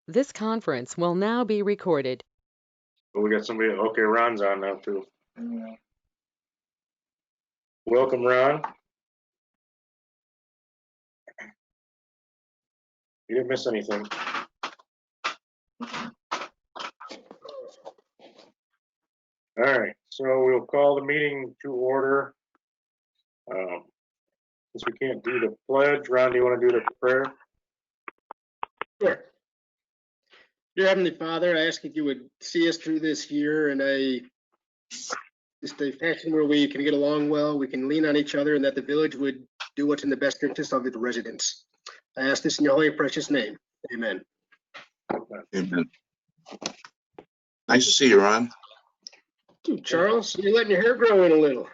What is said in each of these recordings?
This conference will now be recorded. But we got somebody, okay, Ron's on now too. Welcome, Ron. You didn't miss anything. All right, so we'll call the meeting to order. Since we can't do the pledge, Ron, do you want to do the prayer? Sure. Dear Heavenly Father, I ask that you would see us through this year in just a fashion where we can get along well, we can lean on each other, and that the village would do what's in the best interest of the residents. I ask this in your holy and precious name. Amen. Amen. Nice to see you, Ron. Dude, Charles, you're letting your hair grow in a little.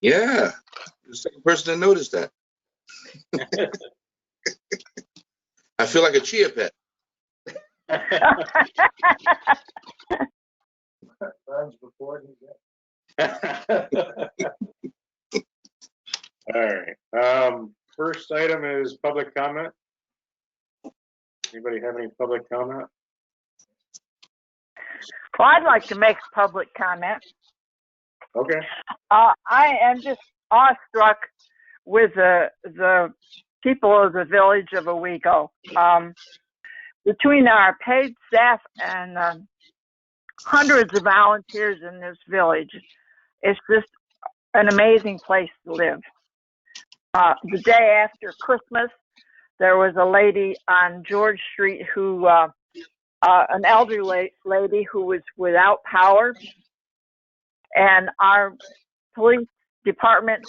Yeah, you're the second person to notice that. I feel like a chia pet. Ron's recording. All right. First item is public comment. Anybody have any public comment? Well, I'd like to make a public comment. Okay. I am just awestruck with the people of the village of Owego. Between our paid staff and hundreds of volunteers in this village, it's just an amazing place to live. The day after Christmas, there was a lady on George Street who, an elderly lady who was without power, and our police department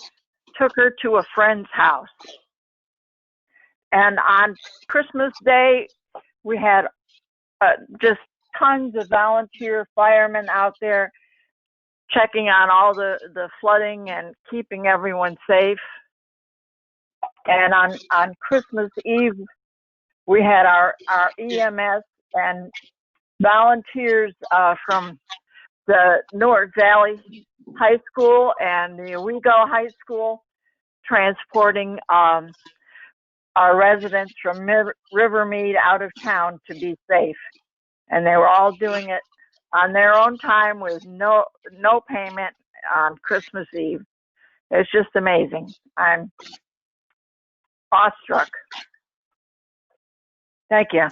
took her to a friend's house. And on Christmas Day, we had just tons of volunteer firemen out there checking on all the flooding and keeping everyone safe. And on Christmas Eve, we had our EMS and volunteers from the Newark Valley High School and the Owego High School transporting our residents from Rivermead out of town to be safe. And they were all doing it on their own time with no payment on Christmas Eve. It's just amazing. I'm awestruck. Thank you.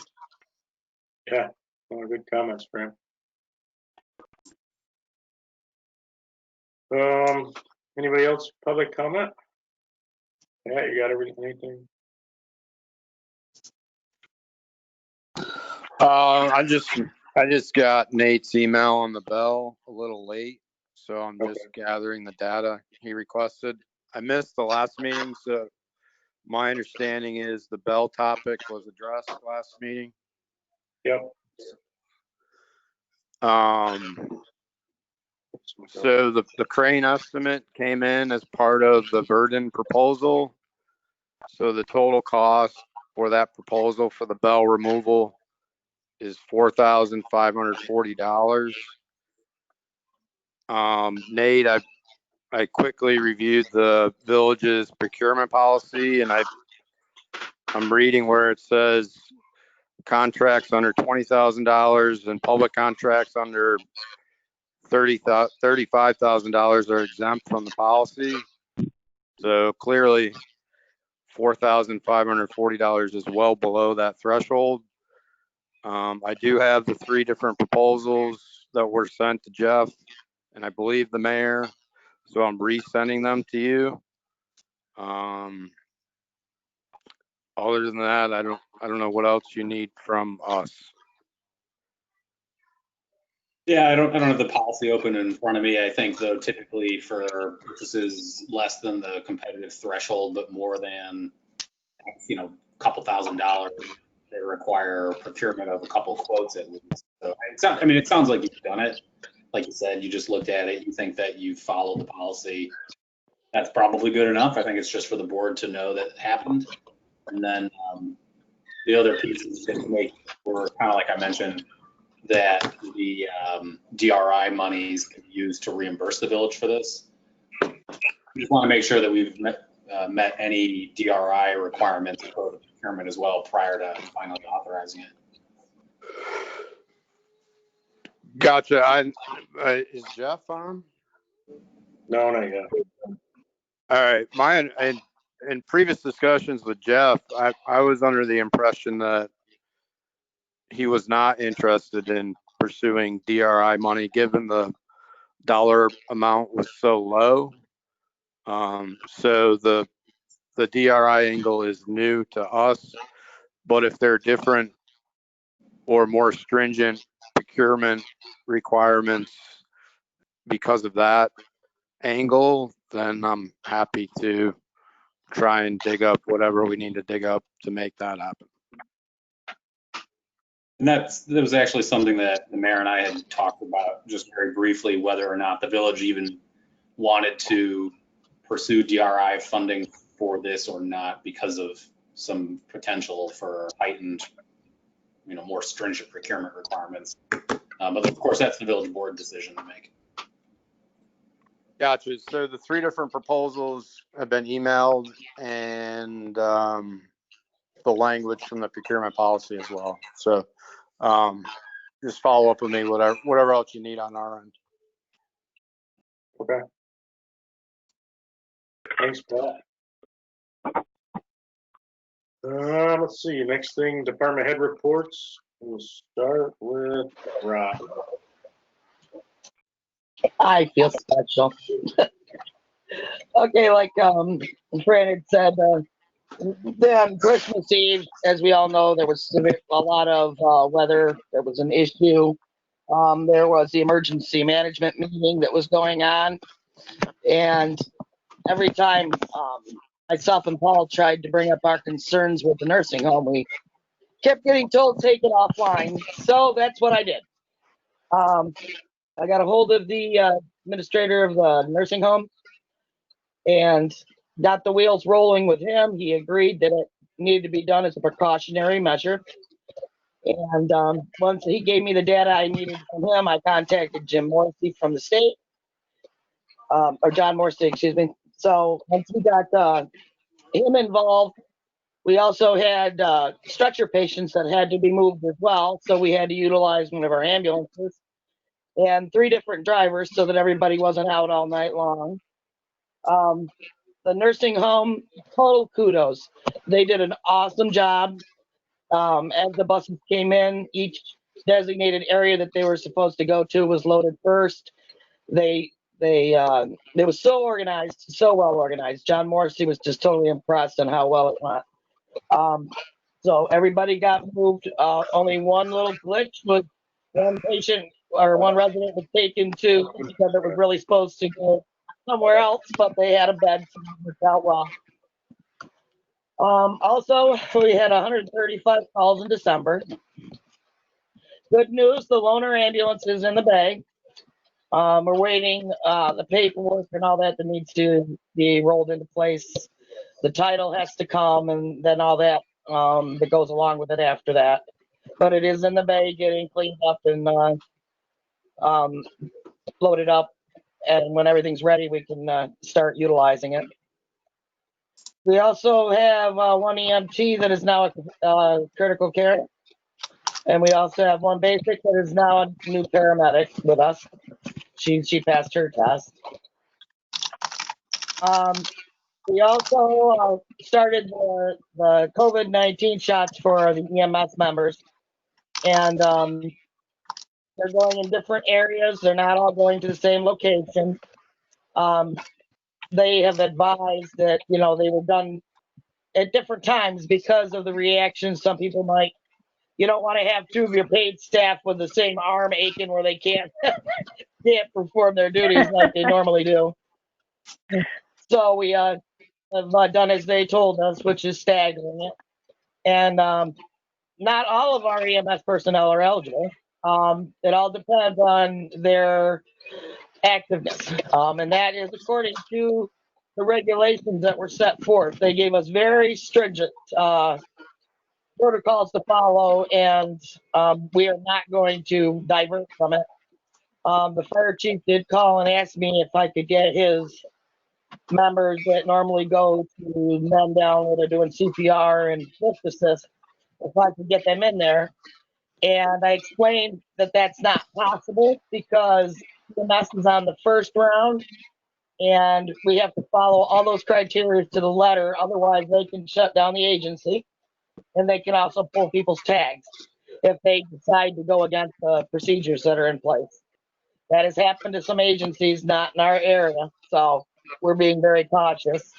Yeah, one of good comments, Fran. Anybody else public comment? Yeah, you got anything? I just got Nate's email on the bell a little late, so I'm just gathering the data he requested. I missed the last meeting, so my understanding is the bell topic was addressed last meeting. Yep. So the crane estimate came in as part of the Verdon proposal. So the total cost for that proposal for the bell removal is $4,540. Nate, I quickly reviewed the village's procurement policy, and I'm reading where it says contracts under $20,000 and public contracts under $35,000 are exempt from the policy. So clearly $4,540 is well below that threshold. I do have the 3 different proposals that were sent to Jeff and I believe the mayor, so I'm resending them to you. Other than that, I don't know what else you need from us. Yeah, I don't have the policy open in front of me. I think though typically for purchases less than the competitive threshold, but more than a couple $1,000, they require procurement of a couple quotes at least. So it sounds like you've done it. Like you said, you just looked at it. You think that you followed the policy. That's probably good enough. I think it's just for the board to know that it happened. And then the other pieces to make were kind of like I mentioned, that the DRI monies can be used to reimburse the village for this. We just want to make sure that we've met any DRI requirements for the procurement as well prior to finally authorizing it. Gotcha. Is Jeff on? No, not yet. All right. In previous discussions with Jeff, I was under the impression that he was not interested in pursuing DRI money, given the dollar amount was so low. So the DRI angle is new to us, but if there are different or more stringent procurement requirements because of that angle, then I'm happy to try and dig up whatever we need to dig up to make that happen. And that was actually something that the mayor and I had talked about just very briefly, whether or not the village even wanted to pursue DRI funding for this or not because of some potential for heightened, more stringent procurement requirements. But of course, that's the village board decision to make. Gotcha. So the 3 different proposals have been emailed, and the language from the procurement policy as well. So just follow up with me, whatever else you need on our end. Okay. Thanks, Pat. Let's see, next thing, department head reports. We'll start with Rob. I feel special. Okay, like Fran had said, then Christmas Eve, as we all know, there was a lot of weather. There was an issue. There was the emergency management meeting that was going on. And every time myself and Paul tried to bring up our concerns with the nursing home, we kept getting told take it offline. So that's what I did. I got a hold of the administrator of the nursing home and got the wheels rolling with him. He agreed that it needed to be done as a precautionary measure. And once he gave me the data I needed from him, I contacted Jim Morrissey from the state, or John Morrissey, excuse me. So once we got him involved, we also had stretcher patients that had to be moved as well. So we had to utilize one of our ambulances and 3 different drivers so that everybody wasn't out all night long. The nursing home, total kudos. They did an awesome job. As the buses came in, each designated area that they were supposed to go to was loaded first. They was so organized, so well organized. John Morrissey was just totally impressed on how well it went. So everybody got moved. Only one little glitch was one patient or one resident was taken to because it was really supposed to go somewhere else, but they had a bed, so it worked out well. Also, we had 135 calls in December. Good news, the loaner ambulance is in the bag. We're waiting the paperwork and all that needs to be rolled into place. The title has to come and then all that that goes along with it after that. But it is in the bag, getting cleaned up and loaded up. And when everything's ready, we can start utilizing it. We also have one EMT that is now a critical care. And we also have one basic that is now a new paramedic with us. She passed her test. We also started the COVID-19 shots for the EMS members. And they're going in different areas. They're not all going to the same location. They have advised that, they were done at different times because of the reactions. Some people might, you don't want to have 2 of your paid staff with the same arm aching where they can't perform their duties like they normally do. So we have done as they told us, which is staggering it. And not all of our EMS personnel are eligible. It all depends on their activeness. And that is according to the regulations that were set forth. They gave us very stringent protocols to follow, and we are not going to divert from it. The fire chief did call and ask me if I could get his members that normally go to men down where they're doing CPR and lift assist, if I could get them in there. And I explained that that's not possible because EMS is on the first round and we have to follow all those criteria to the letter. Otherwise, they can shut down the agency and they can also pull people's tags if they decide to go against the procedures that are in place. That has happened to some agencies, not in our area. So we're being very cautious.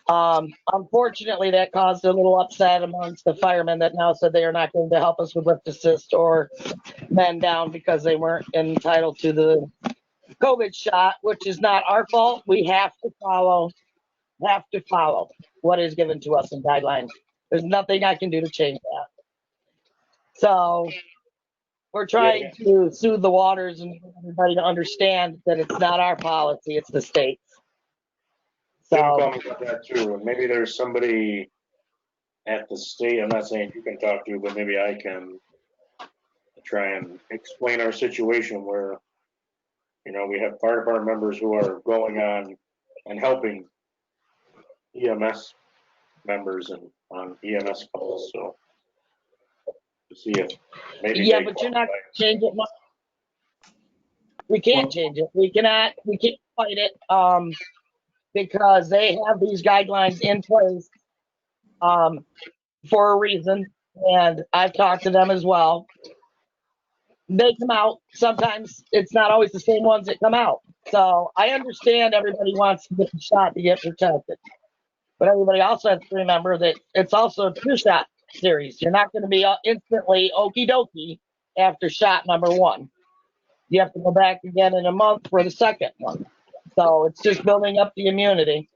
Unfortunately, that caused a little upset amongst the firemen that now said they are not going to help us with lift assist or men down because they weren't entitled to the COVID shot, which is not our fault. We have to follow what is given to us in guidelines. There's nothing I can do to change that. So we're trying to soothe the waters and get everybody to understand that it's not our policy, it's the state's. Jim So called me about that too, and maybe there's somebody at the state, I'm not saying you can talk to, but maybe I can try and explain our situation where, you know, we have fire department members who are going on and helping EMS members and on EMS calls, so to see if maybe. yeah, but you're not gonna change it. We can't change it. We can't fight it. Because they have these guidelines in place for a reason, and I've talked to them as well. They come out, sometimes it's not always the same ones that come out. So I understand everybody wants to get the shot to get protected. But everybody also has to remember that it's also a two-shot series. You're not going to be instantly okie dokie after shot number one. You have to go back again in a month for the second one. So it's just building up the immunity.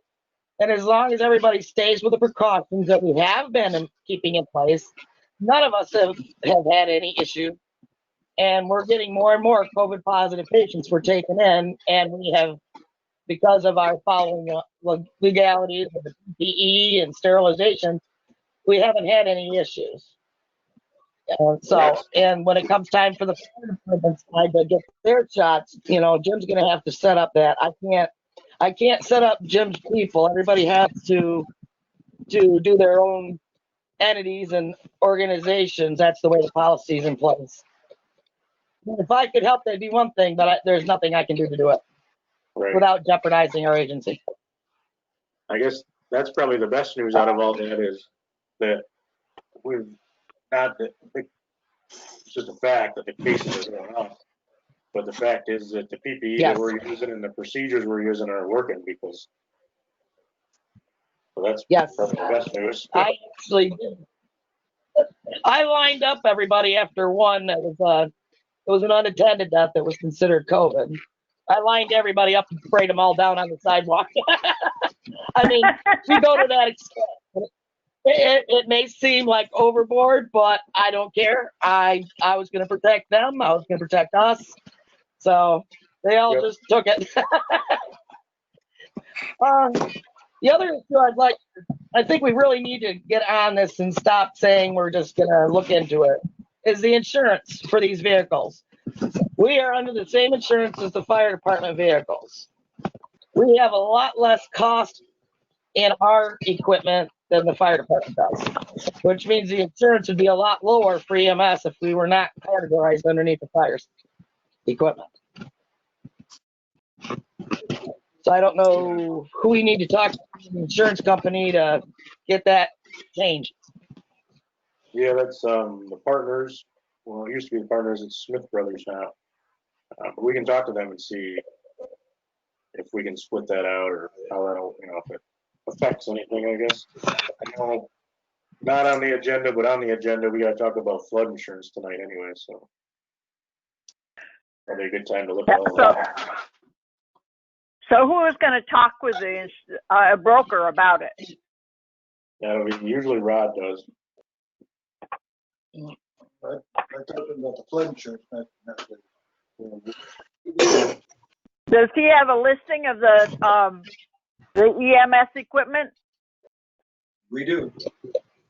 And as long as everybody stays with the precautions that we have been keeping in place, none of us have had any issue. And we're getting more and more COVID positive patients we're taking in. And we have, because of our following legalities of the PPE and sterilization, we haven't had any issues. And when it comes time for the fire department side to get their shots, you know, Jim's going to have to set up that. I can't set up Jim's people. Everybody has to do their own entities and organizations. That's the way the policy is in place. If I could help, that'd be one thing, but there's nothing I can do to do it without jeopardizing our agency. I guess that's probably the best news out of all that is that we've not, it's just a fact that the cases are going up. But the fact is that the PPE that we're using and the procedures we're using are working because, so that's probably the best news. I actually did. I lined up everybody after one that was it was an unattended death that was considered COVID. I lined everybody up and sprayed them all down on the sidewalk. I mean, we go to that extent. It may seem like overboard, but I don't care. I was going to protect them. I was going to protect us. So they all just took it. The other issue I think we really need to get on this and stop saying we're just going to look into it, is the insurance for these vehicles. We are under the same insurance as the fire department vehicles. We have a lot less cost in our equipment than the fire department does, which means the insurance would be a lot lower for EMS if we were not categorized underneath the fire equipment. So I don't know who we need to talk to the insurance company to get that changed. Yeah, that's the partners. Well, it used to be the partners. It's Smith Brothers now. But we can talk to them and see if we can split that out or how that'll, you know, if it affects anything, I guess. I know not on the agenda, but on the agenda, we got to talk about flood insurance tonight anyway, so probably a good time to look at all that. So who is going to talk with the broker about it? Yeah, usually Rod does. I talked about the flood insurance. Does he have a listing of the EMS equipment? We do.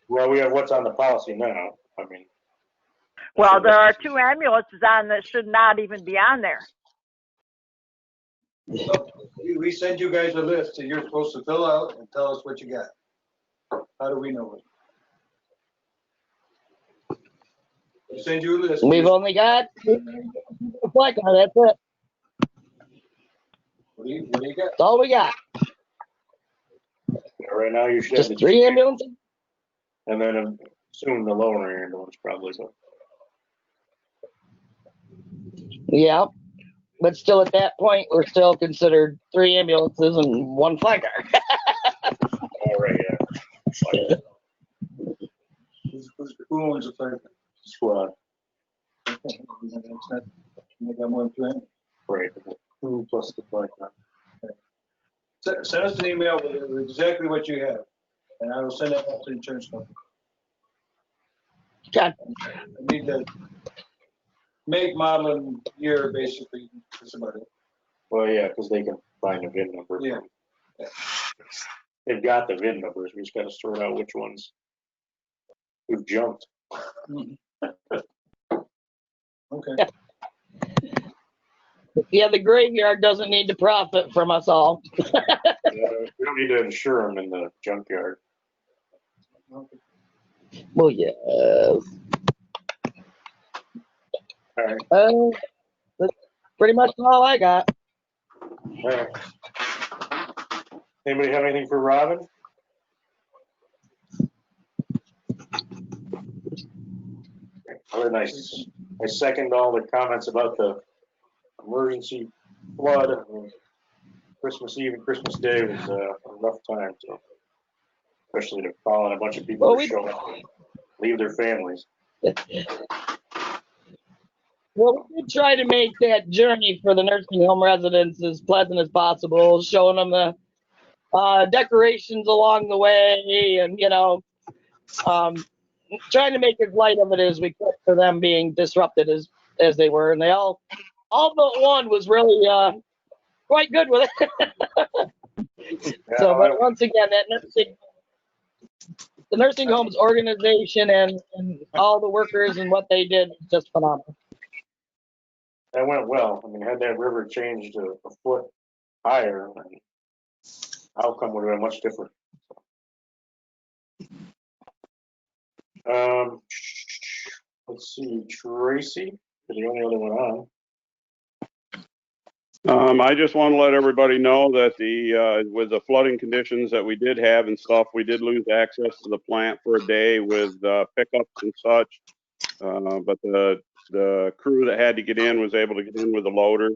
Well, we have what's on the policy now. I mean. Well, there are 2 ambulances on that should not even be on there. We send you guys a list that you're supposed to fill out and tell us what you got. How do we know it? send you a list. We've only got a flight car, that's it. What do you got? That's all we got. Right now, you should have Just the 3 ambulances. and then soon the lower ambulance probably. So. Yeah. But still at that point, we're still considered 3 ambulances and 1 flight car. All right, yeah. Who owns the fire Squad. You got more than 2. Right. 2 plus the flight. Send us an email with exactly what you have, and I will send that out to the insurance company. Okay. I need the make, model, and year, basically. That's about it. Well, yeah, because they can find the VIN number. Yeah. They've got the VIN numbers. We just got to sort out which ones we've jumped. Okay. Yeah, the graveyard doesn't need to profit from us all. We don't need to insure them in the junkyard. Well, yeah. All right. That's pretty much all I got. All right. Anybody have anything for Robin? Very nice. I second all the comments about the emergency flood. Christmas Eve and Christmas Day was a rough time, so especially to call on a bunch of people to show up and leave their families. Well, we did try to make that journey for the nursing home residents as pleasant as possible, showing them the decorations along the way, and trying to make as light of it as we could for them being disrupted as they were, and they all but one was really quite good with it. So, but once again, the nursing home's organization and all the workers and what they did was just phenomenal. That went well. I mean, had that river changed a foot higher, outcome would have been much different. Let's see, Tracy, is the only other one on. I just want to let everybody know that with the flooding conditions that we did have and stuff, we did lose access to the plant for a day with pickups and such. But the crew that had to get in was able to get in with the loader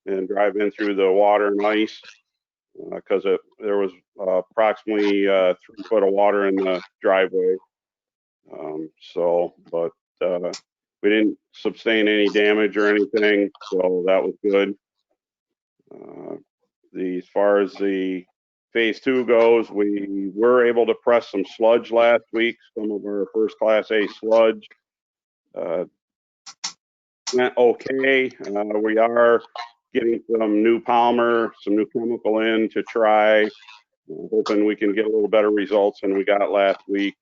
and drive in through the water and ice because there was approximately 3 foot of water in the driveway. But we didn't sustain any damage or anything, so that was good. As far as the phase 2 goes, we were able to press some sludge last week, some of our first class A sludge. Went okay. We are getting some new polymer, some new chemical in to try, hoping we can get a little better results than we got last week.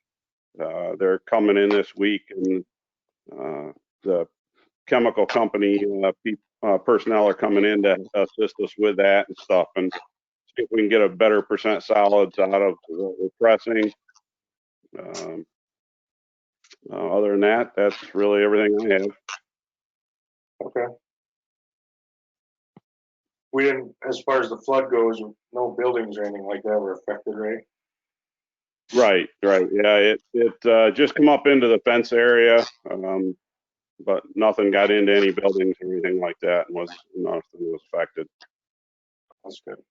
They're coming in this week, and the chemical company personnel are coming in to assist us with that and stuff, and see if we can get a better % solids out of what we're pressing. Other than that, that's really everything I have. Okay. We didn't, as far as the flood goes, no buildings or anything like that were affected, right? Right. Yeah, it just come up into the fence area, but nothing got into any buildings or anything like that, and nothing was affected. That's good.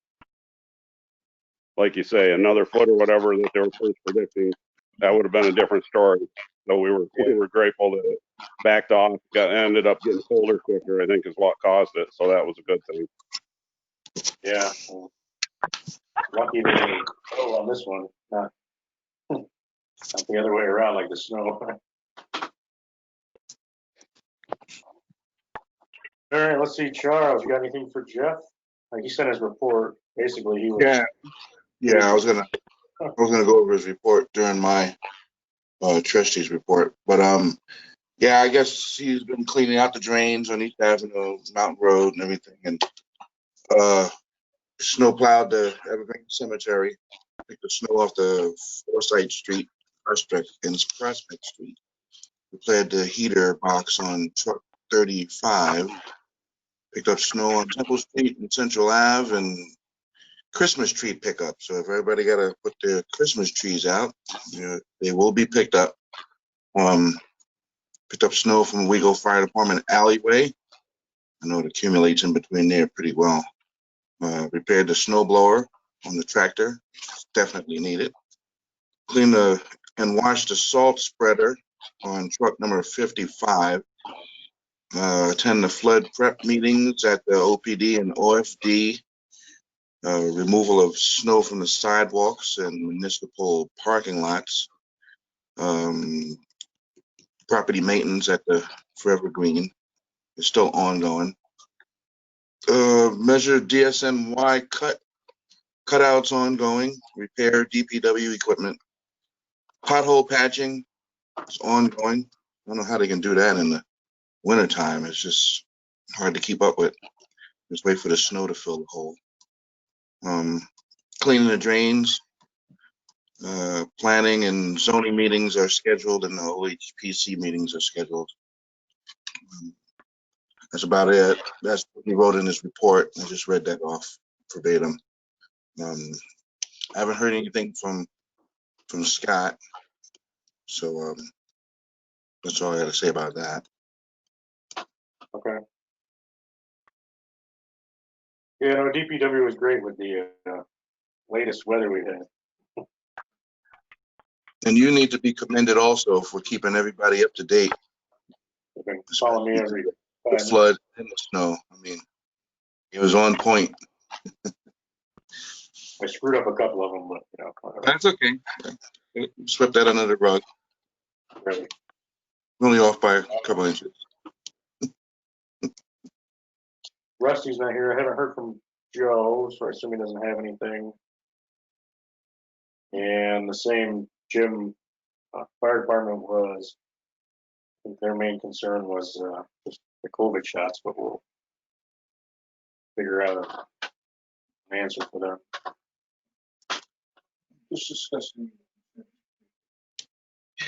Like you say, another foot or whatever that they were first predicting, that would have been a different story. So we were grateful that it backed off, ended up getting colder quicker, I think is what caused it. So that was a good thing. Yeah. Lucky that we fell on this one, not the other way around like the snow. All right, let's see, Charles, you got anything for Jeff? Like he sent his report. Basically, he was. Yeah. I was gonna go over his report during my trustee's report, but yeah, I guess he's been cleaning out the drains on East Avenue, Mountain Road, and everything, and snow plowed the Evergreen Cemetery, picked the snow off the Forsyth Street, Prospect Street. repaired the heater box on truck 35, picked up snow on Temple Street and Central Ave, and Christmas tree pickup. So if everybody got to put their Christmas trees out, they will be picked up. Picked up snow from Wego Fire Department alleyway. I know it accumulates in between there pretty well. Repaired the snow blower on the tractor. Definitely needed. Cleaned and washed the salt spreader on truck number 55. Attend the flood prep meetings at the OPD and OFD. Removal of snow from the sidewalks and municipal parking lots. Property maintenance at the Forever Green is still ongoing. Measure DSNY cutouts ongoing. Repair DPW equipment. Pothole patching is ongoing. I don't know how they can do that in the wintertime. It's just hard to keep up with. Just wait for the snow to fill the hole. Cleaning the drains. Planning and zoning meetings are scheduled, and the OHPC meetings are scheduled. That's about it. That's what he wrote in his report. I just read that off verbatim. I haven't heard anything from Scott, so that's all I got to say about that. Okay. Yeah, no, DPW was great with the latest weather we had. And you need to be commended also for keeping everybody up to date. They've been calling me every the flood and the snow. I mean, he was on point. I screwed up a couple of them, but you know, whatever. That's okay. Swept that under the rug. Really. Only off by a couple inches. Rusty's not here. I haven't heard from Joe, so I assume he doesn't have anything. And the same Jim fire department was, I think their main concern was just the COVID shots, but we'll figure out an answer for them. Just discussing.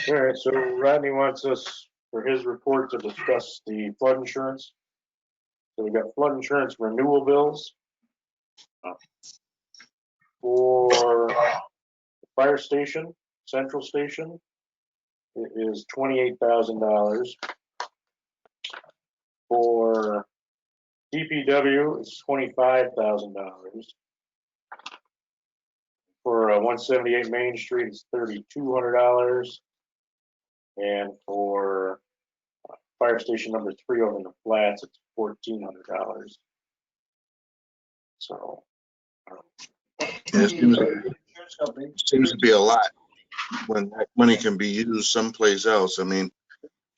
All right, so Rodney wants us for his report to discuss the flood insurance. So we got flood insurance renewal bills for the fire station, central station. It is $28,000. For DPW, it's $25,000. For 178 Main Street, it's $3,200. And for fire station number 3 over in the flats, it's $1,400. So, It seems to be a lot when that money can be used someplace else. I mean,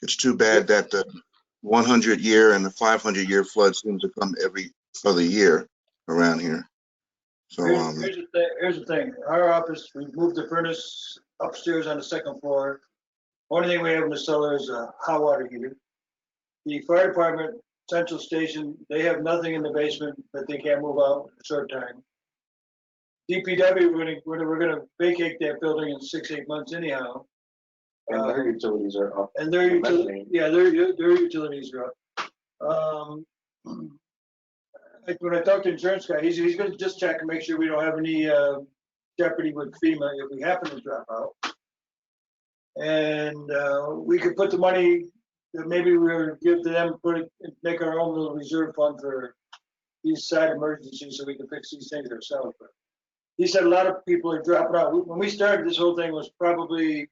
it's too bad that the 100-year and the 500-year flood seems to come every other year around here. So, Here's the thing. Our office, we moved the furnace upstairs on the second floor. Only thing we have in the cellar is a hot water heater. The fire department, central station, they have nothing in the basement that they can't move out in a short time. DPW, we're gonna vacate that building in 6-8 months anyhow. and their utilities are up. And their utilities are up. Like when I talked to the insurance guy, he's gonna just check and make sure we don't have any jeopardy with FEMA if we happen to drop out. And we could put the money that maybe we'll give to them, put it, make our own little reserve fund for these side emergencies so we can fix these things ourselves. But he said a lot of people are dropping out. When we started, this whole thing was probably,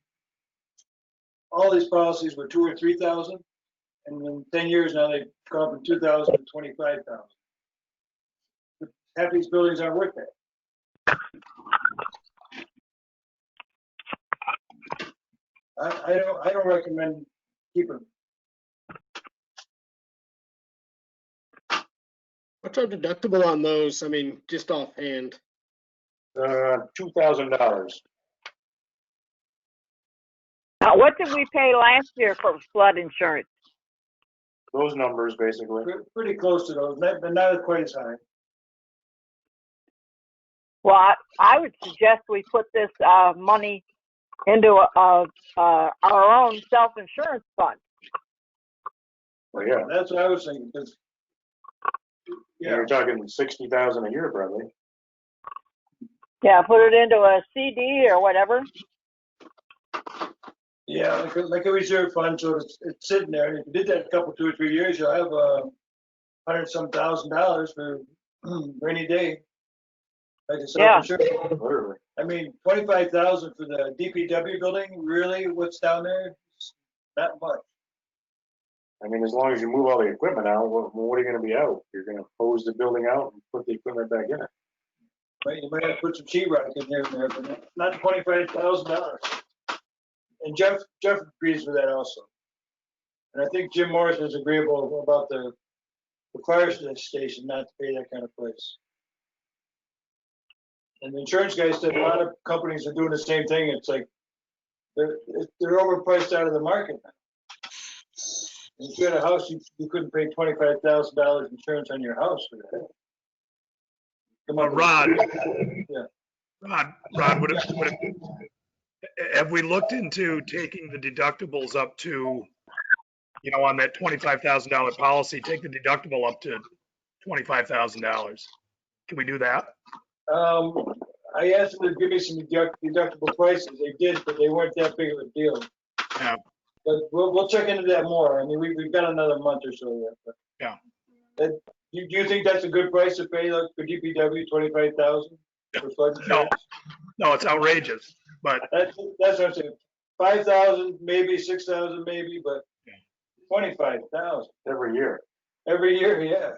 all these policies were 2,000 or 3,000. And in 10 years now, they've gone from 2,000 to 25,000. Half these buildings aren't worth that. I don't recommend keeping them. What's our deductible on those? I mean, just offhand. $2,000. What did we pay last year for flood insurance? Those numbers, basically. Pretty close to those, but not quite as high. Well, I would suggest we put this money into our own self-insurance fund. Well, yeah, That's what I was thinking, because, yeah, you're talking 60,000 a year probably. Yeah, put it into a CD or whatever. yeah, like a reserve fund, so it's sitting there. If you did that a couple, 2 or 3 years, you'll have $100-some thousand for rainy day. Like a self-insurance. Literally. I mean, 25,000 for the DPW building, really, what's down there? It's not much. I mean, as long as you move all the equipment out, what are you gonna be out? You're gonna hose the building out and put the equipment back in it. Right, you might have to put some sheetrock in here and there, but not $25,000. And Jeff agrees with that also. And I think Jim Morris is agreeable about the fire station not to pay that kind of price. And the insurance guy said a lot of companies are doing the same thing. It's like they're overpriced out of the market now. If you had a house, you couldn't pay $25,000 insurance on your house for that. Rod, Yeah. Rod, have we looked into taking the deductibles up to, on that $25,000 policy, take the deductible up to $25,000? Can we do that? I asked them to give me some deductible prices. They did, but they weren't that big of a deal. Yeah. But we'll check into that more. I mean, we've got another month or so yet. But Yeah. Do you think that's a good price to pay, like, for DPW, 25,000 for flood insurance? No, it's outrageous, but That's what I'm saying. 5,000, maybe 6,000, maybe, but 25,000 Every year. every year, yeah.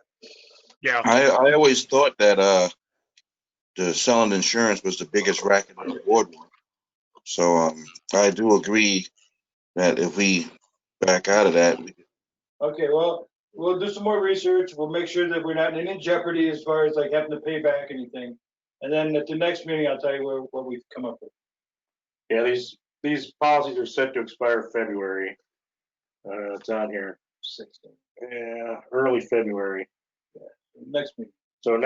yeah. I always thought that the selling insurance was the biggest racket in the boardroom. So I do agree that if we back out of that, Okay, well, we'll do some more research. We'll make sure that we're not in any jeopardy as far as like having to pay back anything. And then at the next meeting, I'll tell you what we've come up with. Yeah, these policies are set to expire February. It's on here. 16. Yeah, early February. Next meeting. So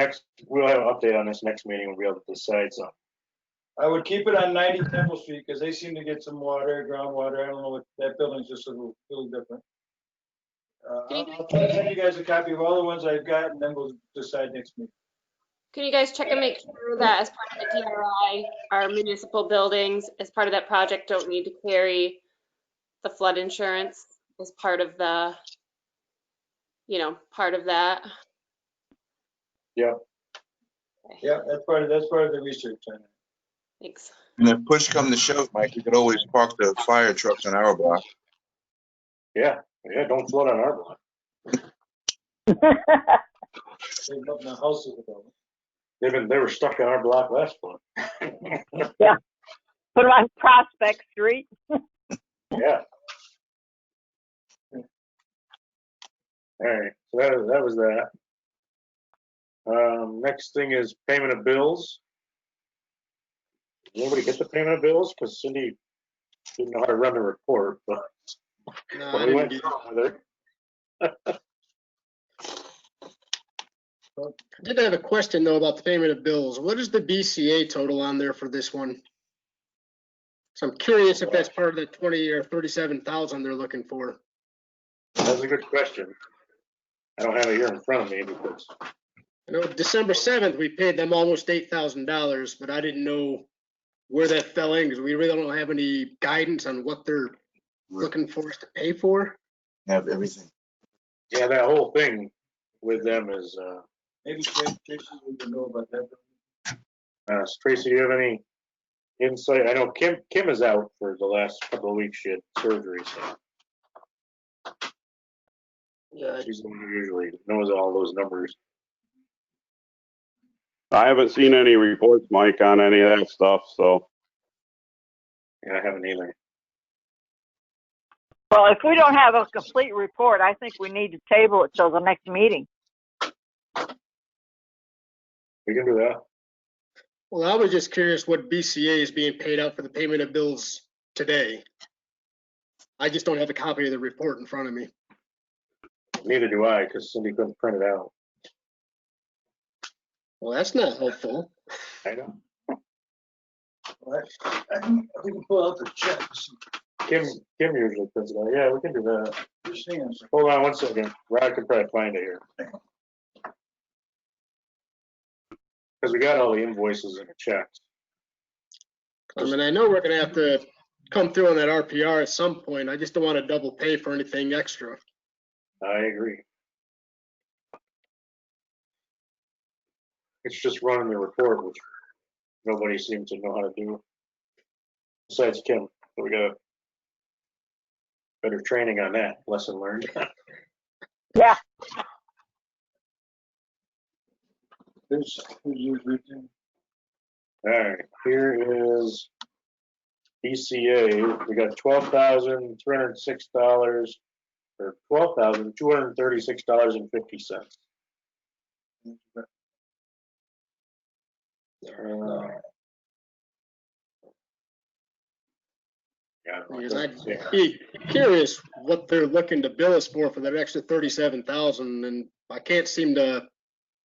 we'll have an update on this next meeting. We'll be able to decide something. I would keep it on 90 Temple Street because they seem to get some water, groundwater. I don't know what, that building's just a little different. I'll try to send you guys a copy of all the ones I've got, and then we'll decide next meeting. Can you guys check and make sure that as part of the DRI, our municipal buildings, as part of that project, don't need to carry the flood insurance as part of the, part of that? Yeah. Okay, Yeah, that's part of the research on it. thanks. and if push come to shove, Mike, we could always park the fire trucks on our block. Yeah, don't flood on our block. They've up in the houses with them. They were stuck on our block last flood. Yeah. Put them on Prospect Street. Yeah. All right, so that was that. Next thing is payment of bills. Did anybody get the payment of bills? Because Cindy didn't know how to run the report, but No, we I didn't went get through with it. I did have a question though about the payment of bills. What is the BCA total on there for this one? So I'm curious if that's part of the 20 or 37,000 they're looking for. That's a good question. I don't have it here in front of me because I know December 7th, we paid them almost $8,000, but I didn't know where that fell in because we really don't have any guidance on what they're looking for us to pay for. Have everything. yeah, that whole thing with them is Maybe Tracy would know about that. Tracy, do you have any insight? I know Kim is out for the last couple of weeks. She had surgery, so Yeah, she's the one who usually knows all those numbers. I haven't seen any reports, Mike, on any of that stuff, so. Yeah, I haven't either. Well, if we don't have a complete report, I think we need to table it till the next meeting. We can do that. well, I was just curious what BCA is being paid out for the payment of bills today. I just don't have a copy of the report in front of me. Neither do I, because Cindy couldn't print it out. Well, that's not helpful. I know. We can pull out the checks. Kim usually puts it out. Yeah, we can do that. Just hang on a second. Hold on one second. Rod could probably find it here. Because we got all the invoices and the checks. I mean, I know we're gonna have to come through on that RPR at some point. I just don't want to double pay for anything extra. I agree. It's just running the report, which nobody seems to know how to do. Besides Kim, so we got better training on that, lesson learned. Yeah. There's everything. All right, here is BCA. We got $12,306 or $12,236.50. Yeah, Because I'd be curious what they're looking to bill us for that extra 37,000, and I can't seem to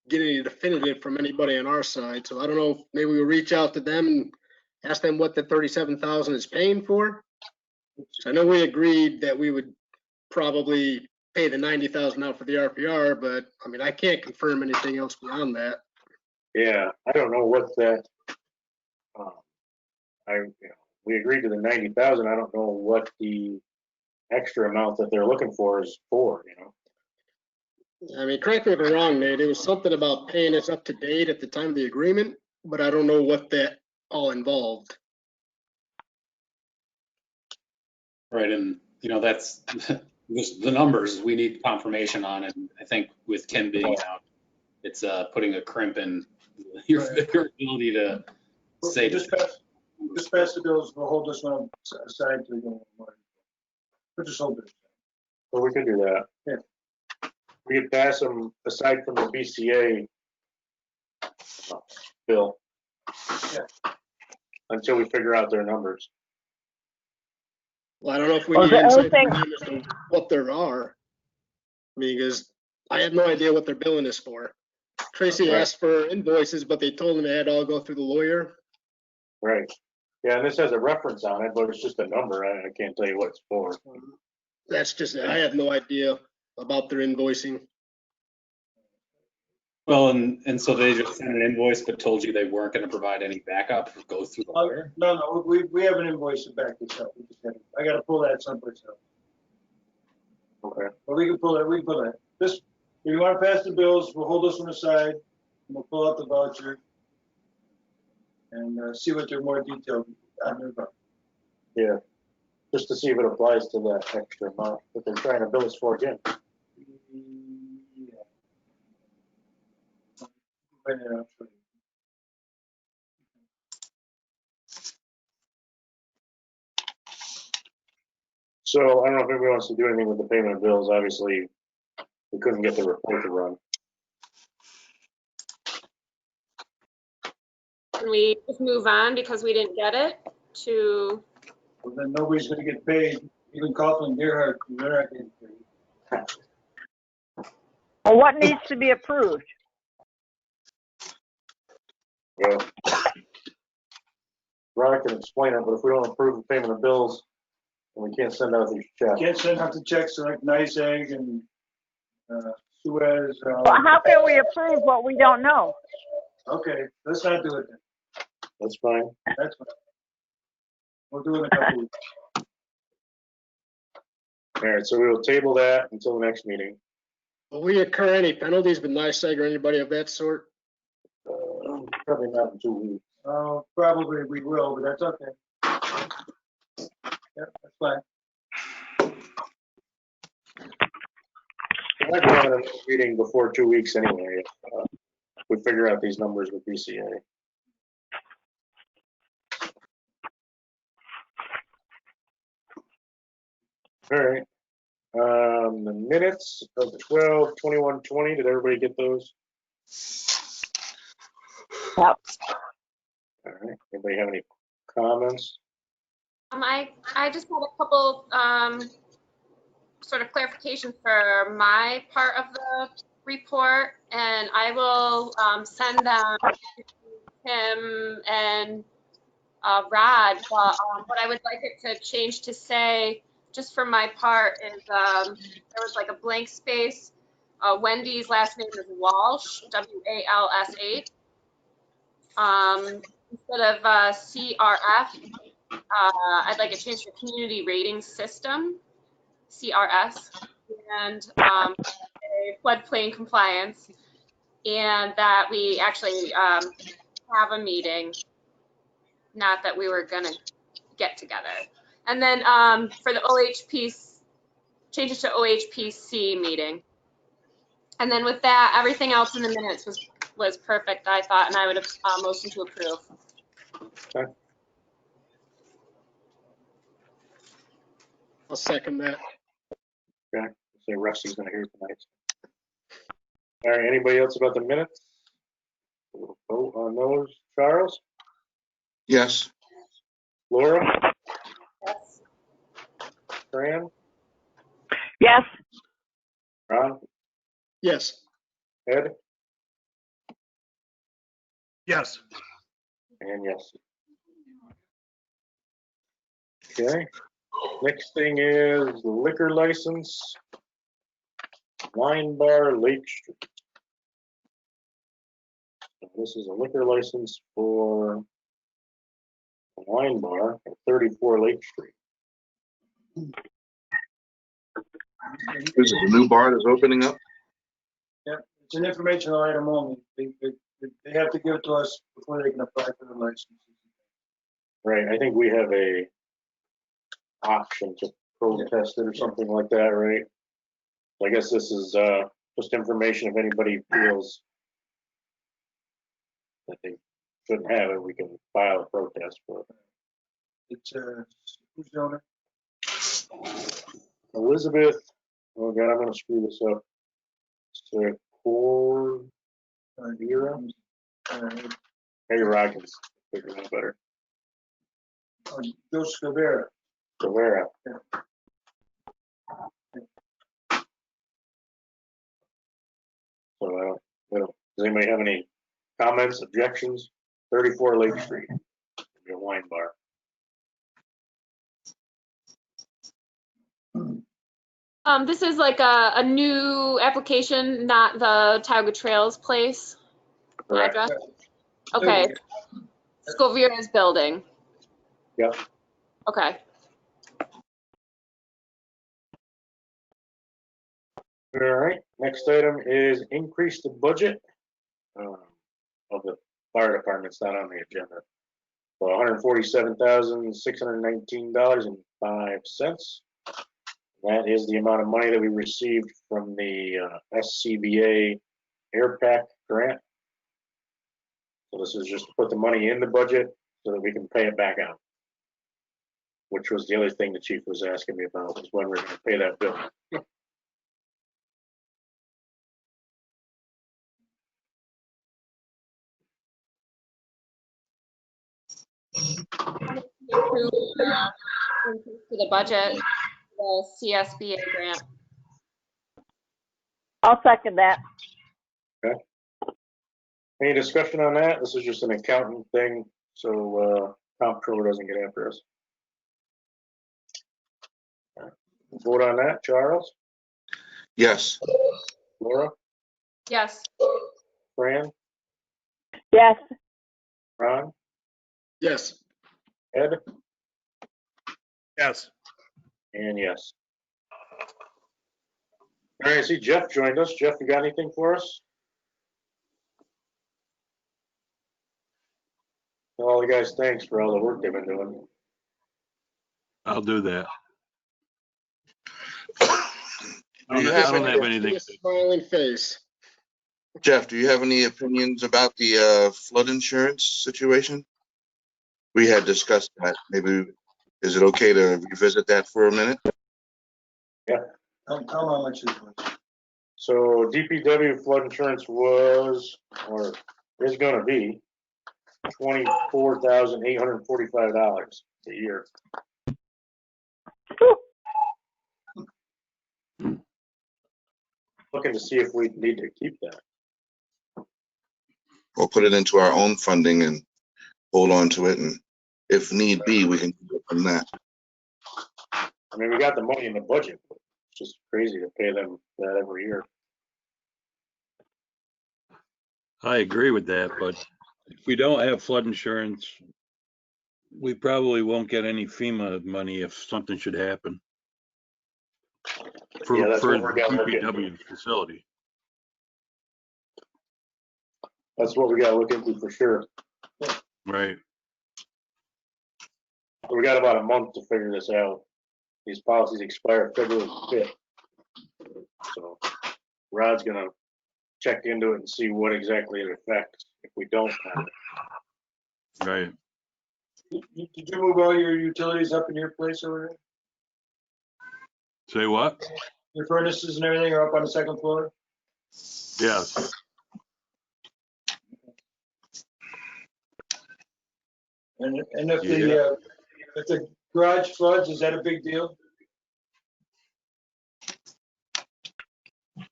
get any definitive from anybody on our side. So I don't know if maybe we reach out to them and ask them what the 37,000 is paying for. So I know we agreed that we would probably pay the 90,000 out for the RPR, but I mean, I can't confirm anything else beyond that. Yeah, I don't know what that. We agreed to the 90,000. I don't know what the extra amount that they're looking for is for. I mean, correct me if I'm wrong, Nate. It was something about paying us up to date at the time of the agreement, but I don't know what that all involved. Right, and that's the numbers we need confirmation on, and I think with Kim being out, it's putting a crimp in your ability to say. Just pass the bills. We'll hold this one aside to go. We'll just hold it. So we can do that. Yeah. We could pass them aside from the BCA bill. Yeah. Until we figure out their numbers. Well, I don't know if we Well, need the other insight thing- from them as to what there are. I mean, because I have no idea what they're billing us for. Tracy Right. asked for invoices, but they told them they had to all go through the lawyer. Right. Yeah, and this has a reference on it, but it's just a number. I can't tell you what it's for. That's just, I have no idea about their invoicing. Well, and so they just sent an invoice, but told you they weren't going to provide any backup. Go through the lawyer. No, we have an invoice to back this up. I got to pull that someplace else. Okay. But we can pull that. We can pull that. If you want to pass the bills, we'll hold this one aside. And we'll pull out the voucher and see what they're more detailed on their voucher. Yeah. Just to see if it applies to that extra amount that they're trying to bill us for again. So I don't know if anybody wants to do anything with the payment of bills. Obviously, we couldn't get the report to run. Can we just move on because we didn't get it to? Well, then nobody's going to get paid. Even Coughlin, Gerhardt, they're not getting paid. Well, what needs to be approved? Well, Ron can explain it, but if we don't approve the payment of bills, then we can't send out these checks. Can't send out the checks to like Nice Egg and Suez. Well, how can we approve what we don't know? Okay, let's not do it then. That's fine. That's fine. We'll do it in a couple weeks. All right, so we will table that until the next meeting. Will we incur any penalties with NICEAG or anybody of that sort? Probably not in 2 weeks. Probably we will, but that's okay. Yep, that's fine. We might be having a meeting before 2 weeks anyway. If we figure out these numbers with BCA. All right. The minutes of 12/21/20. Did everybody get those? Yep. All right. Anybody have any comments? I just had a couple sort of clarification for my part of the report, and I will send them to him and Rod, but what I would like it to change to say, just for my part, is there was like a blank space. Wendy's last name is Walsh, W-A-L-S-H. Instead of CRF, I'd like it changed to Community Rating System, CRS, and floodplain compliance, and that we actually have a meeting, not that we were gonna get together. And then for the OHP, change it to OHPC meeting. And then with that, everything else in the minutes was perfect, I thought, and I would have motion to approve. Okay. I'll second that. Okay, so Rusty's gonna hear tonight. All right, anybody else about the minutes? We'll vote on those. Charles? Yes. Laura? Yes. Fran? Yes. Ron? Yes. Ed? Yes. And yes. Okay, next thing is liquor license, Wine Bar Lake Street. This is a liquor license for a wine bar at 34 Lake Street. This is a new bar that's opening up. Yeah, it's an informational item only. They have to give it to us before they can apply for the license. Right, I think we have a option to protest it or something like that, right? I guess this is just information if anybody feels that they shouldn't have it, we can file a protest for it. It's, who's the owner? Elizabeth, oh God, I'm gonna screw this up. Cordera? Hey, Rod can figure it out better. Joseph Rivera. Rivera. So, does anybody have any comments, objections? 34 Lake Street, a wine bar. This is like a new application, not the Tioga Trails place Correct. address. Okay. Scovira's building. Yep. Okay. All right, next item is increase the budget of the fire department. It's not on the agenda. So $147,619.05. That is the amount of money that we received from the SCBA Air Pack grant. So this is just to put the money in the budget so that we can pay it back out, which was the other thing the chief was asking me about, was when we're going to pay that bill. Approve increase to the budget, the CSBA grant. I'll second that. Okay. Any discussion on that? This is just an accountant thing, so comptroller doesn't get after us. Vote on that, Charles? Yes. Laura? Yes. Fran? Yes. Ron? Yes. Ed? Yes. And yes. All right, I see Jeff joined us. Jeff, you got anything for us? Tell all the guys thanks for all the work they've been doing. I'll do that. Do you I have don't any, have anything. A smiling face. Jeff, do you have any opinions about the flood insurance situation? We had discussed that. Maybe, is it okay to revisit that for a minute? Yeah. Tell them how much it was. So DPW flood insurance was, or is gonna be, $24,845 a year. Looking to see if we need to keep that. We'll put it into our own funding and hold on to it. And if need be, we can do it from that. I mean, we got the money in the budget. It's just crazy to pay them that every year. I agree with that, but if we don't have flood insurance, we probably won't get any FEMA money if something should happen. For Yeah, that's what the we're gonna look into. DPW facility. That's what we gotta look into for sure. Right. We got about a month to figure this out. These policies expire February 5th. So Rod's gonna check into it and see what exactly it affects if we don't have it. Right. Did you move all your utilities up in your place over there? Say what? Your furnaces and everything are up on the second floor? Yes. And if the garage floods, is that a big deal? As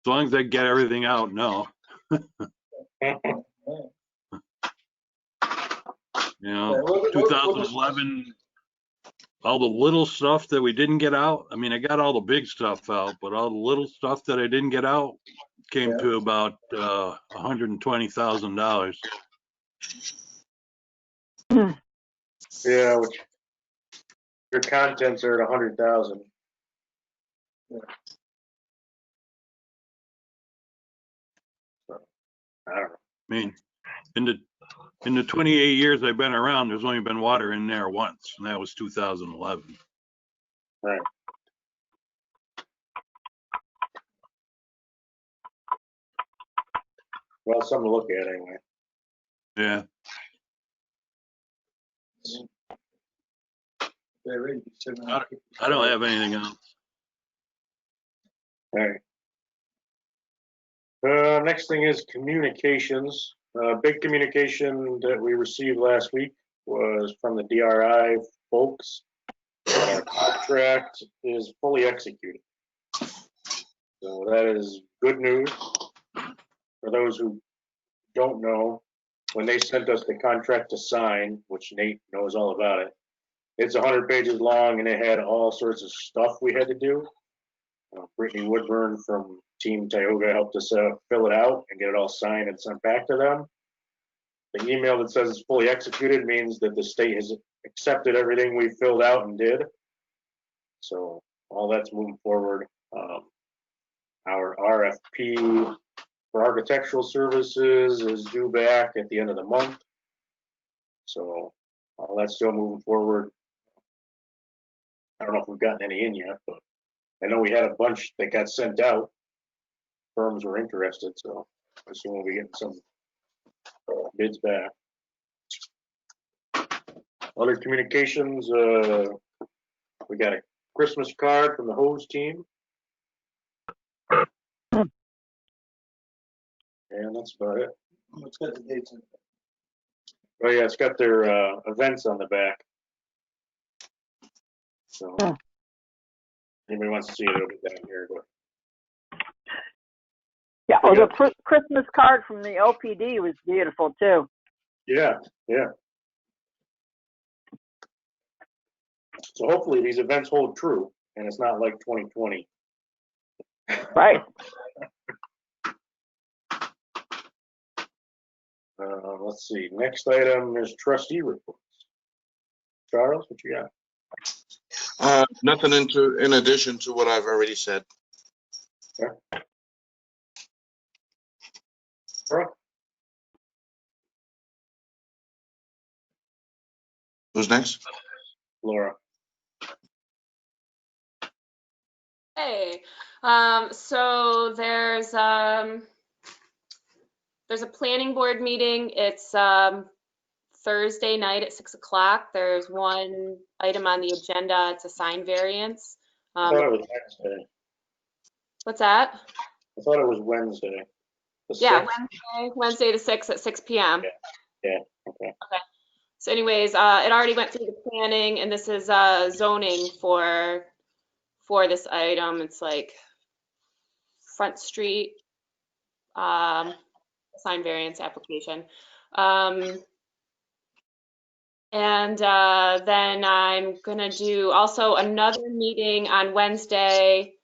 long as they get everything out, no. You know, 2011, all the little stuff that we didn't get out. I mean, I got all the big stuff out, but all the little stuff that I didn't get out came to about $120,000. Yeah, which your contents are at 100,000. Yeah. So, I don't know. I mean, in the 28 years I've been around, there's only been water in there once, and that was 2011. Right. Well, something to look at anyway. Yeah. I don't have anything else. All right. Next thing is communications. Big communication that we received last week was from the DRI folks. Our contract is fully executed. So that is good news. For those who don't know, when they sent us the contract to sign, which Nate knows all about it, it's 100 pages long and it had all sorts of stuff we had to do. Brittany Woodburn from Team Tioga helped us fill it out and get it all signed and sent back to them. The email that says it's fully executed means that the state has accepted everything we filled out and did. So all that's moving forward. Our RFP for architectural services is due back at the end of the month. So all that's still moving forward. I don't know if we've gotten any in yet, but I know we had a bunch that got sent out. Firms were interested, so I assume we'll be getting some bids back. Other communications, we got a Christmas card from the hose team. And that's about it. It's got the dates in it. Oh yeah, it's got their events on the back. So anybody wants to see it, it'll be down here. But Yeah, oh, the Christmas card from the OPD was beautiful too. yeah, yeah. So hopefully these events hold true and it's not like 2020. Right. Let's see. Next item is trustee reports. Charles, what you got? Nothing in addition to what I've already said. Okay. Laura? Who's next? Laura. Hey, so there's a planning board meeting. It's Thursday night at 6 o'clock. There's one item on the agenda. It's a sign variance. I thought it was Wednesday. What's that? I thought it was Wednesday. Yeah, Wednesday the 6th at 6 p.m. Yeah. Okay. Okay. So anyways, it already went through the planning, and this is zoning for this item. It's like Front Street sign variance application. And then I'm gonna do also another meeting on Wednesday,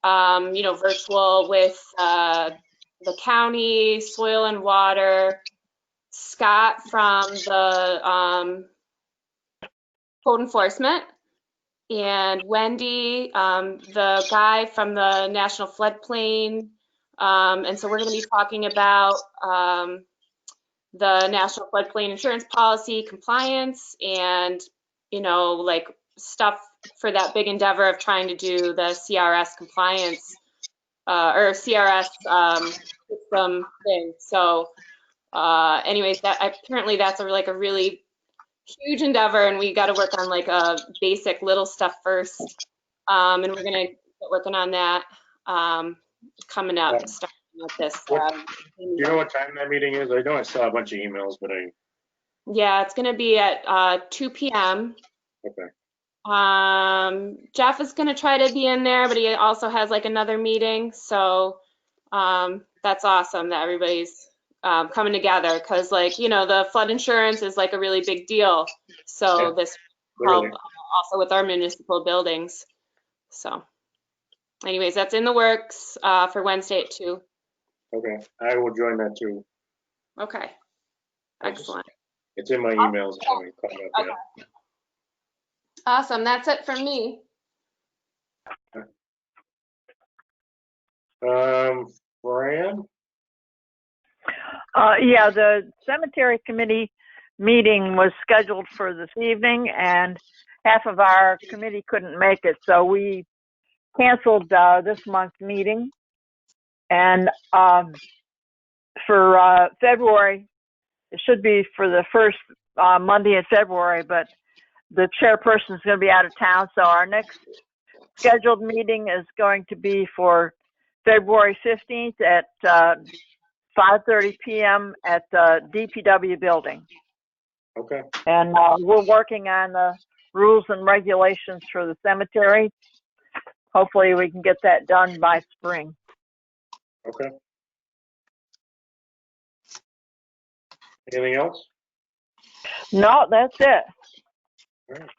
virtual with the county, soil and water, Scott from the code enforcement, and Wendy, the guy from the National Floodplain. And so we're going to be talking about the National Floodplain Insurance Policy compliance and, like stuff for that big endeavor of trying to do the CRS compliance or CRS system thing. So anyways, apparently that's a really huge endeavor, and we got to work on like a basic little stuff first. And we're gonna get working on that coming up, starting with this. Do you know what time that meeting is? I know I saw a bunch of emails, but Yeah, it's gonna be at 2 p.m. Okay. Jeff is gonna try to be in there, but he also has like another meeting. So that's awesome that everybody's coming together, because the flood insurance is like a really big deal. So Yeah, this will help also with our municipal buildings. So anyways, that's in the works for Wednesday at 2. Okay, I will join that too. Okay, excellent. It's in my emails. I haven't caught up Okay. yet. Awesome, that's it from me. Fran? Yeah, the cemetery committee meeting was scheduled for this evening, and half of our committee couldn't make it, so we canceled this month's meeting. And for February, it should be for the first Monday in February, but the chairperson is going to be out of town, so our next scheduled meeting is going to be for February 15th at 5:30 p.m. at the DPW building. Okay. And we're working on the rules and regulations for the cemetery. Hopefully we can get that done by spring. Okay. Anything else? No, that's it. All right.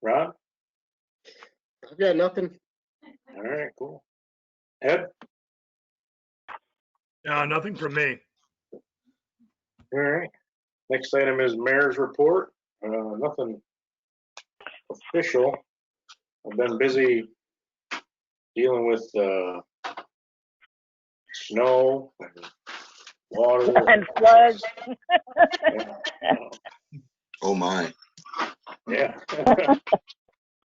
Ron? I've got nothing. All right, cool. Ed? No, nothing from me. All right. Next item is mayor's report. Nothing official. I've been busy dealing with snow and water. And floods. Oh my. Yeah.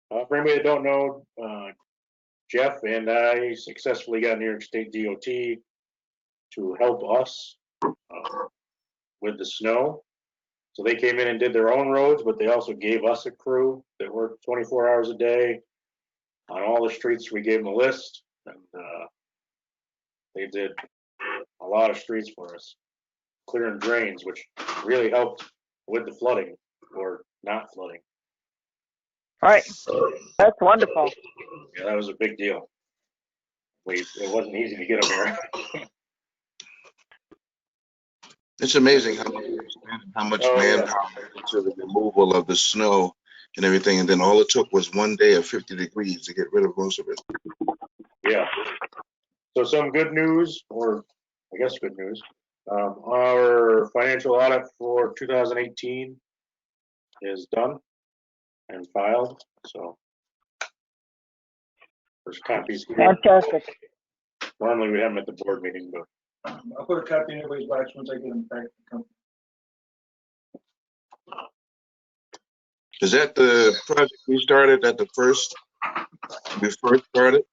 For anybody that don't know, Jeff and I successfully got New York State DOT to help us with the snow. So they came in and did their own roads, but they also gave us a crew that worked 24 hours a day on all the streets. We gave them a list, and they did a lot of streets for us, clearing drains, which really helped with the flooding or not flooding. All right. That's wonderful. Yeah, that was a big deal. It wasn't easy to get them here. It's amazing how much manpower into the removal of the snow and everything, and then all it took was one day of 50 degrees to get rid of most of it. Yeah. So some good news, or I guess good news. Our financial audit for 2018 is done and filed. So there's copies here. Fantastic. Normally we have them at the board meeting, but I'll put a copy in everybody's box once I get them back to the company. Is that the project we started at the first, we first started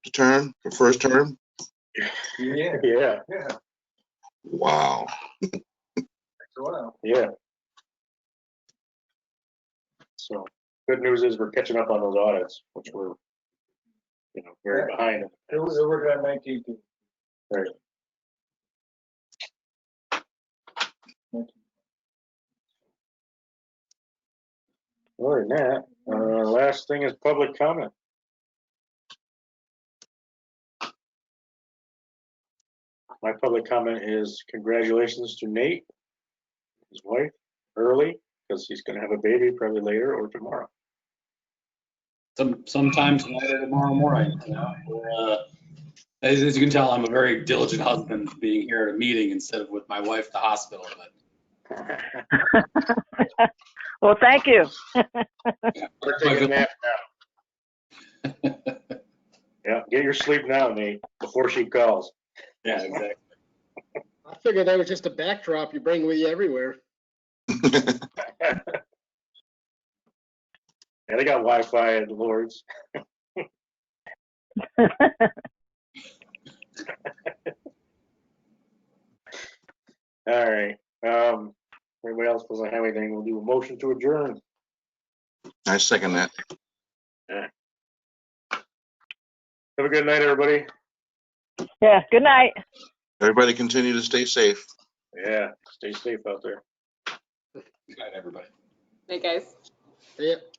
the term, the first term? Yeah. Yeah. Yeah. Wow. Takes a while. Yeah. So good news is we're catching up on those audits, which we're, very behind. They're working on 19 too. Right. Other than that, last thing is public comment. My public comment is congratulations to Nate, his wife, early. because he's gonna have a baby probably later or tomorrow. Sometime tonight or tomorrow morning. As you can tell, I'm a very diligent husband being here at a meeting instead of with my wife at the hospital. Well, thank you. We're taking a nap now. Yeah, get your sleep now, Nate, before she calls. Yeah, exactly. I figured that was just a backdrop you bring with you everywhere. Yeah, they got Wi-Fi at Lord's. All right. Everybody else doesn't have anything. We'll do a motion to adjourn. I second that. Yeah. Have a good night, everybody. Yeah, good night. Everybody continue to stay safe. Yeah, stay safe out there. Good night, everybody. Hey, guys. Yep.